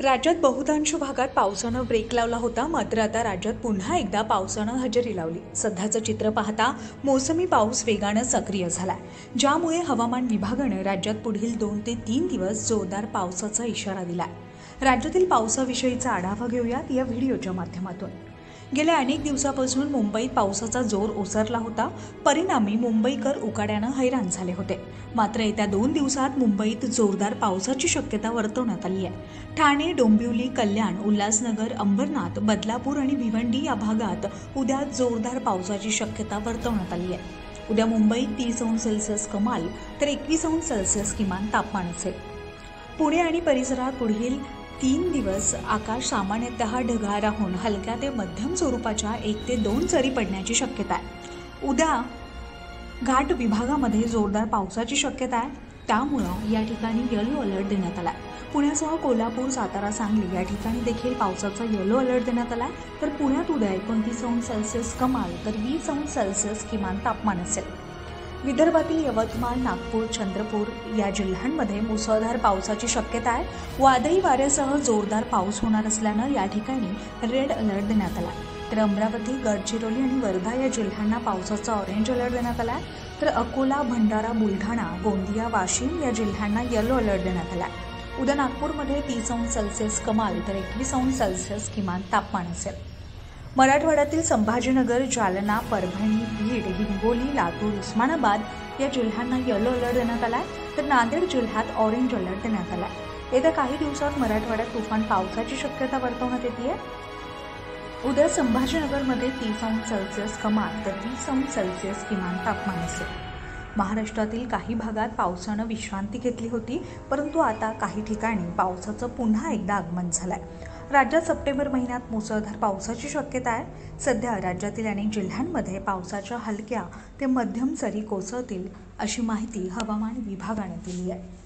राज्यात बहुतांश भागात पावसानं ब्रेक लावला होता, मात्र आता राज्यात पुन्हा एकदा पावसानं हजेरी लावली। सध्याचं चित्र पाहता मोसमी पाऊस वेगानं सक्रिय झालाय, ज्यामुळे हवामान विभागानं राज्यात पुढील 2 ते 3 दिवस जोरदार पावसाचा इशारा दिलाय। राज्यातील पावसाविषयीचा आढावा घेऊयात या व्हिडिओच्या माध्यमातून। गेल्या अनेक दिवसापासून मुंबईत पावसाचा जोर ओसरला होता, परिणामी मुंबईकर उकाड्यानं हैराण झाले होते। मात्र येत्या 2 दिवसात मुंबईत जोरदार पावसाची शक्यता वर्तवण्यात आली आहे। ठाणे, डोंबिवली, कल्याण, उल्हासनगर, अंबरनाथ, बदलापूर आणि भिवंडी या भागात उद्या जोरदार पावसाची शक्यता वर्तवण्यात आली आहे। उद्या मुंबईत 30 अंश सेल्सिअस कमाल तर 21 अंश सेल्सिअस किमान तापमान असेल। पुणे आणि परिसरात पुढील 3 दिवस आकाश सामान्यतः ढगाळ राहून हलक्या ते मध्यम स्वरूपाच्या 1 ते 2 सरी पडण्याची शक्यता आहे। उद्या घाट विभागामध्ये जोरदार पावसाची शक्यता आहे, त्यामुळं या ठिकाणी येलो अलर्ट देण्यात आला आहे। पुण्यासह कोल्हापूर, सातारा, सांगली या ठिकाणी देखील पावसाचा येलो अलर्ट देण्यात आला आहे। तर पुण्यात उद्या 29 अंश सेल्सिअस कमाल तर 20 अंश सेल्सिअस किमान तापमान असेल। विदर्भातील यवतमाळ, नागपूर, चंद्रपूर या जिल्ह्यांमध्ये मुसळधार पावसाची शक्यता आहे। वादळी वाऱ्यासह जोरदार पाऊस होणार असल्यानं या ठिकाणी रेड अलर्ट देण्यात आला आहे। तर अमरावती, गडचिरोली आणि वर्धा या जिल्ह्यांना पावसाचा ऑरेंज अलर्ट देण्यात आला आहे। तर अकोला, भंडारा, बुलढाणा, गोंदिया, वाशिम या जिल्ह्यांना येलो अलर्ट देण्यात आला आहे। उद्या नागपूरमध्ये 30 अंश सेल्सिअस कमाल तर 21 अंश सेल्सिअस किमान तापमान असेल। मराठवाड्यातील संभाजीनगर, जालना, परभणी, बीड, हिंगोली, लातूर, उस्मानाबाद या जिल्ह्यांना येलो अलर्ट देण्यात आला आहे। तर नांदेड जिल्ह्यात ऑरेंज अलर्ट देण्यात आला आहे। येत्या काही दिवसात मराठवाड्यात तुफान पावसाची शक्यता वर्तवण्यात येते। उद्या संभाजीनगरमध्ये 30 अंश सेल्सिअस कमाल तर 20 अंश सेल्सिअस किमान तापमान असेल। महाराष्ट्रातील काही भागात पावसानं विश्रांती घेतली होती, परंतु आता काही ठिकाणी पावसाचं पुन्हा एकदा आगमन झालंय। राज्यात सप्टेंबर महिन्यात मुसळधार पावसाची शक्यता आहे। सध्या राज्यातील अनेक जिल्ह्यांमध्ये पावसाच्या हलक्या ते मध्यम सरी कोसळतील, अशी माहिती हवामान विभागाने दिली आहे।